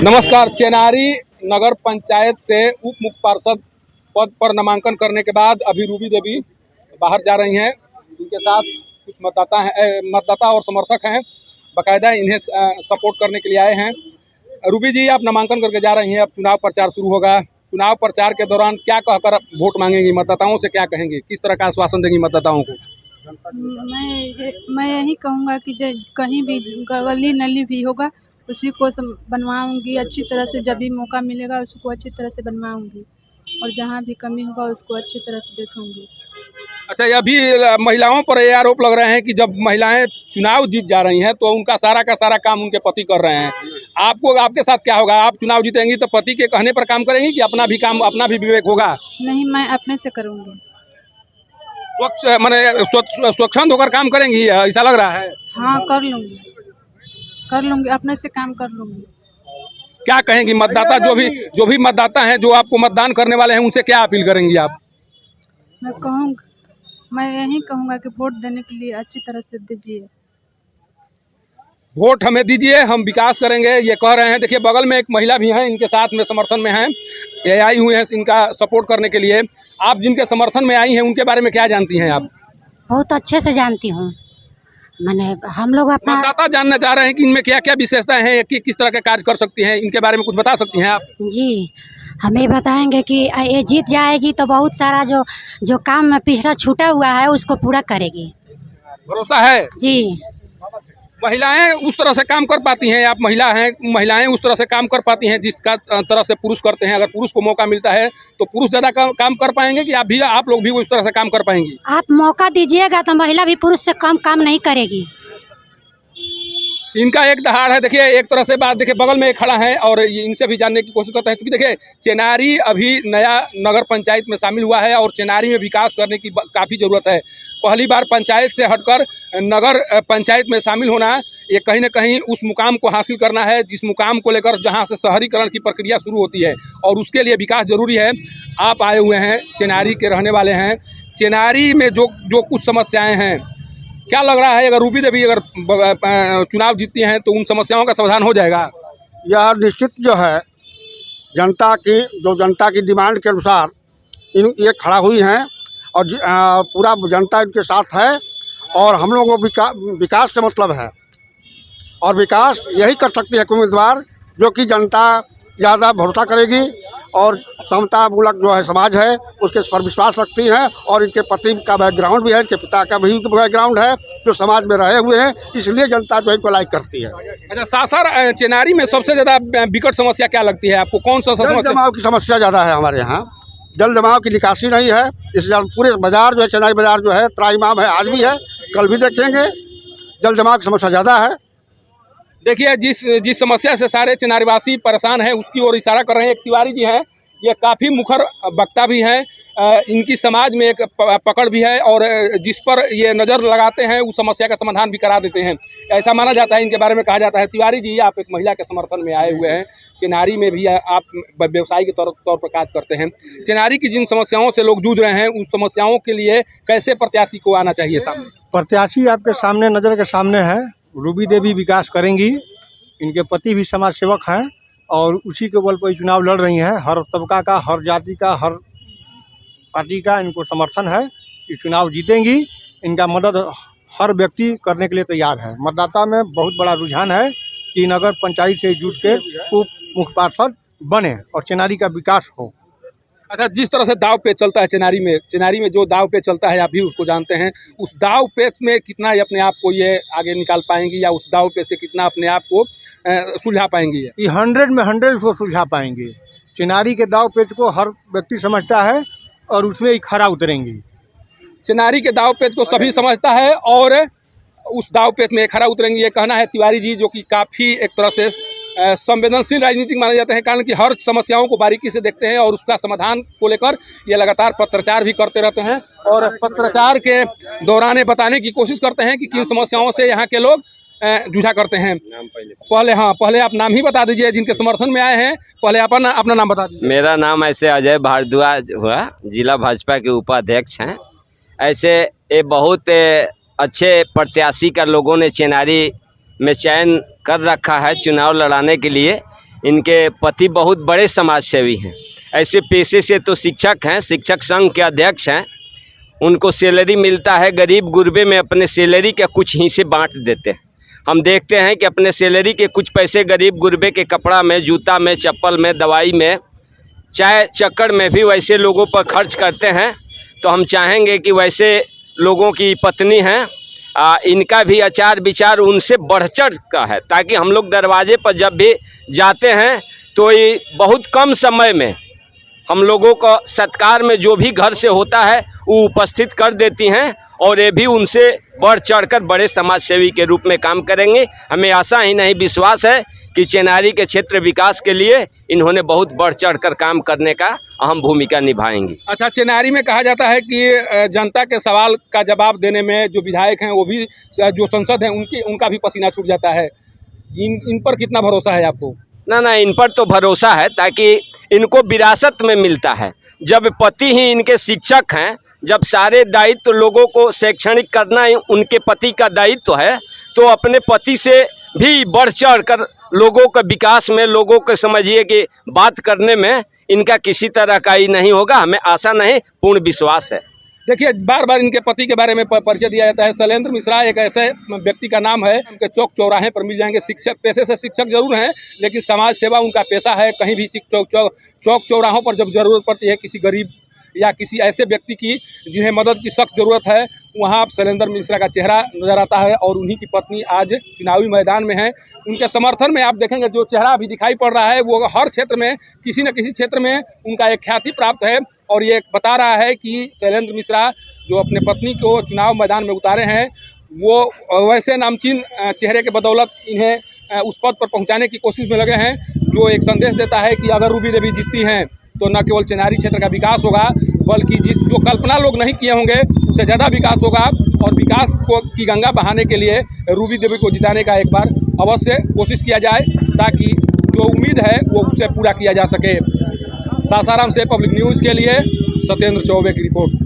नमस्कार। चेनारी नगर पंचायत से उप मुख्य पार्षद पद पर नामांकन करने के बाद अभी रूबी देवी बाहर जा रही हैं। इनके साथ कुछ मतदाता और समर्थक हैं, बाकायदा इन्हें सपोर्ट करने के लिए आए हैं। रूबी जी, आप नामांकन करके जा रही हैं, अब चुनाव प्रचार शुरू होगा। चुनाव प्रचार के दौरान क्या कहकर वोट मांगेंगी, मतदाताओं से क्या कहेंगी, किस तरह का आश्वासन देंगी मतदाताओं को? मैं यही कहूँगा कि कहीं भी गली नली भी होगा उसी को बनवाऊंगी अच्छी तरह से। जब भी मौका मिलेगा उसको अच्छी तरह से बनवाऊंगी और जहाँ भी कमी होगा उसको अच्छी तरह से देखूंगी। अच्छा, ये अभी महिलाओं पर ये आरोप लग रहे हैं कि जब महिलाएं चुनाव जीत जा रही हैं तो उनका सारा का सारा काम उनके पति कर रहे हैं। आपको, आपके साथ क्या होगा? आप चुनाव जीतेंगी तो पति के कहने पर काम करेंगी कि अपना भी काम, अपना भी विवेक होगा? नहीं, मैं अपने से करूँगी। स्वच्छ माने स्वच्छंद होकर काम करेंगी, ऐसा लग रहा है? हाँ, कर लूँगी, अपने से काम कर लूँगी। क्या कहेंगी मतदाता, जो भी मतदाता हैं, जो आपको मतदान करने वाले हैं, उनसे क्या अपील करेंगी आप? मैं यही कहूँगा कि वोट देने के लिए अच्छी तरह से दीजिए। वोट हमें दीजिए, हम विकास करेंगे, ये कह रहे हैं। देखिए, बगल में एक महिला भी हैं, इनके साथ में समर्थन में हैं, ये आई हुई हैं इनका सपोर्ट करने के लिए। आप जिनके समर्थन में आई हैं उनके बारे में क्या जानती हैं आप? बहुत अच्छे से जानती हूँ। मैंने हम लोग अपना मतदाता जानना चाह रहे हैं कि इनमें क्या क्या विशेषताएं हैं, कि किस तरह के कार्य कर सकती हैं, इनके बारे में कुछ बता सकती हैं आप? जी, हमें बताएंगे कि ये जीत जाएगी तो बहुत सारा जो काम पिछड़ा छूटा हुआ है उसको पूरा करेगी। भरोसा है जी। महिलाएं उस तरह से काम कर पाती हैं? आप महिला हैं, महिलाएं उस तरह से काम कर पाती हैं जिसका तरह से पुरुष करते हैं? अगर पुरुष को मौका मिलता है तो पुरुष ज़्यादा काम कर पाएंगे कि आप लोग भी उस तरह से काम कर पाएंगी? आप मौका दीजिएगा तो महिला भी पुरुष से कम काम नहीं करेगी। इनका एक दहाड़ है। देखिए, एक तरह से बात, देखिए बगल में खड़ा है और इनसे भी जानने की कोशिश करते हैं। क्योंकि देखिए, चेनारी अभी नया नगर पंचायत में शामिल हुआ है और चेनारी में विकास करने की काफ़ी ज़रूरत है। पहली बार पंचायत से हटकर नगर पंचायत में शामिल होना, ये कहीं ना कहीं उस मुकाम को हासिल करना है जिस मुकाम को लेकर जहाँ से शहरीकरण की प्रक्रिया शुरू होती है, और उसके लिए विकास जरूरी है। आप आए हुए हैं, चेनारी के रहने वाले हैं। चेनारी में जो कुछ समस्याएँ हैं, क्या लग रहा है अगर रूबी देवी अगर चुनाव जीतती हैं तो उन समस्याओं का समाधान हो जाएगा? यह निश्चित जो है जनता की डिमांड के अनुसार ये खड़ा हुई हैं और पूरा जनता इनके साथ है। और हम लोगों को विकास से मतलब है, और विकास यही कर सकती है उम्मीदवार जो कि जनता ज़्यादा भरोसा करेगी और समता मूलक जो है समाज है उसके पर विश्वास रखती हैं। और इनके पति का बैकग्राउंड भी है, इनके पिता का भी बैकग्राउंड है, जो समाज में रहे हुए हैं, इसलिए जनता जो इनको लाइक करती है। अच्छा, सासार चेनारी में सबसे ज़्यादा विकट समस्या क्या लगती है आपको? कौन सा जल जमाव की समस्या ज़्यादा है हमारे यहाँ। जल जमाव की निकासी नहीं है, इसलिए पूरे बाजार जो है, चेनारी बाजार जो है त्राईमाम है, आज भी है, कल भी देखेंगे। जल जमाव की समस्या ज़्यादा है। देखिए, जिस समस्या से सारे चेनारीवासी परेशान हैं उसकी ओर इशारा कर रहे हैं। एक तिवारी जी हैं, ये काफ़ी मुखर वक्ता भी हैं, इनकी समाज में एक पकड़ भी है और जिस पर ये नज़र लगाते हैं उस समस्या का समाधान भी करा देते हैं, ऐसा माना जाता है। इनके बारे में कहा जाता है। तिवारी जी, आप एक महिला के समर्थन में आए हुए हैं, चेनारी में भी आप व्यवसायी के तौर पर काज करते हैं। चेनारी की जिन समस्याओं से लोग जूझ रहे हैं उस समस्याओं के लिए कैसे प्रत्याशी को आना चाहिए सामने? प्रत्याशी आपके सामने, नज़र के सामने है। रूबी देवी विकास करेंगी, इनके पति भी समाज सेवक हैं और उसी के बल पर चुनाव लड़ रही हैं। हर तबका का, हर जाति का, हर पार्टी का इनको समर्थन है कि चुनाव जीतेंगी। इनका मदद हर व्यक्ति करने के लिए तैयार है। मतदाता में बहुत बड़ा रुझान है कि नगर पंचायत से जुट के उप मुख्य पार्षद बने और चेनारी का विकास हो। अच्छा, जिस तरह से दाव पेच चलता है चेनारी में जो दाव पेच चलता है, आप भी उसको जानते हैं। उस दाव पेच में कितना अपने आप को ये आगे निकाल पाएंगी, या उस दाव पेच से कितना अपने आप को सुलझा पाएंगी? ये 100 में 100 को सुलझा पाएंगे। चेनारी के दाव पेच को हर व्यक्ति समझता है और उसमें ही खरा उतरेंगी। चेनारी के दाव पेच को सभी समझता है और उस दाव पेच में खरा उतरेंगी, ये कहना है तिवारी जी, जो कि काफ़ी एक तरह से संवेदनशील राजनीतिक माने जाते हैं। कारण कि हर समस्याओं को बारीकी से देखते हैं और उसका समाधान को लेकर ये लगातार पत्रचार भी करते रहते हैं और पत्रचार के दौरान बताने की कोशिश करते हैं कि किन समस्याओं से यहाँ के लोग जूझा करते हैं। पहले आप नाम ही बता दीजिए जिनके समर्थन में आए हैं। पहले अपना नाम बता दीजिए। मेरा नाम ऐसे अजय भारद्वाज हुआ, जिला भाजपा के उपाध्यक्ष हैं। ऐसे ये बहुत अच्छे प्रत्याशी का लोगों ने चेनारी में चयन कर रखा है चुनाव लड़ाने के लिए। इनके पति बहुत बड़े समाज सेवी हैं। ऐसे पेशे से तो शिक्षक हैं, शिक्षक संघ के अध्यक्ष हैं। उनको सैलरी मिलता है, गरीब गुरबे में अपने सैलरी के कुछ हिस्से बांट देते हैं। हम देखते हैं कि अपने सैलरी के कुछ पैसे गरीब गुरबे के कपड़ा में, जूता में, चप्पल में, दवाई में, चाय चक्कर में भी वैसे लोगों पर खर्च करते हैं। तो हम चाहेंगे कि वैसे लोगों की पत्नी हैं, इनका भी आचार विचार उनसे बढ़ चढ़ का है, ताकि हम लोग दरवाजे पर जब भी जाते हैं तो ये बहुत कम समय में हम लोगों को सत्कार में जो भी घर से होता है वो उपस्थित कर देती हैं, और ये भी उनसे बढ़ चढ़कर बड़े समाज सेवी के रूप में काम करेंगे। हमें आशा ही नहीं विश्वास है कि चेनारी के क्षेत्र विकास के लिए इन्होंने बहुत बढ़ चढ़कर काम करने का अहम भूमिका निभाएंगी। अच्छा, चेनारी में कहा जाता है कि जनता के सवाल का जवाब देने में जो विधायक हैं वो भी, जो संसद हैं उनका भी पसीना छूट जाता है। इन पर कितना भरोसा है आपको? ना, इन पर तो भरोसा है, ताकि इनको विरासत में मिलता है। जब पति ही इनके शिक्षक हैं, जब सारे दायित्व लोगों को शैक्षणिक करना उनके पति का दायित्व है, तो अपने पति से भी बढ़ चढ़ कर लोगों के विकास में, लोगों के समझिए कि बात करने में इनका किसी तरह का ही नहीं होगा। हमें आशा नहीं, पूर्ण विश्वास है। देखिए, बार बार इनके पति के बारे में परिचय दिया जाता है। शैलेंद्र मिश्रा एक ऐसे व्यक्ति का नाम है, उनके चौक चौराहे पर मिल जाएंगे। शिक्षक पेशे से शिक्षक जरूर हैं, लेकिन समाज सेवा उनका पेशा है। कहीं भी चौक चौराहों पर जब जरूरत पड़ती है किसी गरीब या किसी ऐसे व्यक्ति की जिन्हें मदद की सख्त ज़रूरत है, वहाँ शैलेंद्र मिश्रा का चेहरा नज़र आता है। और उन्हीं की पत्नी आज चुनावी मैदान में है। उनके समर्थन में आप देखेंगे जो चेहरा अभी दिखाई पड़ रहा है, वो हर क्षेत्र में किसी न किसी क्षेत्र में उनका एक ख्याति प्राप्त है। और ये बता रहा है कि शैलेंद्र मिश्रा जो अपने पत्नी को चुनाव मैदान में उतारे हैं, वो वैसे नामचीन चेहरे के बदौलत इन्हें उस पद पर पहुँचाने की कोशिश में लगे हैं, जो एक संदेश देता है कि अगर रूबी देवी जीतती हैं तो न केवल चेनारी क्षेत्र का विकास होगा, बल्कि जो कल्पना लोग नहीं किए होंगे उससे ज़्यादा विकास होगा। और विकास की गंगा बहाने के लिए रूबी देवी को जिताने का एक बार अवश्य कोशिश किया जाए, ताकि जो उम्मीद है वो उससे पूरा किया जा सके। सासाराम से पब्लिक न्यूज़ के लिए सत्येंद्र चौबे की रिपोर्ट।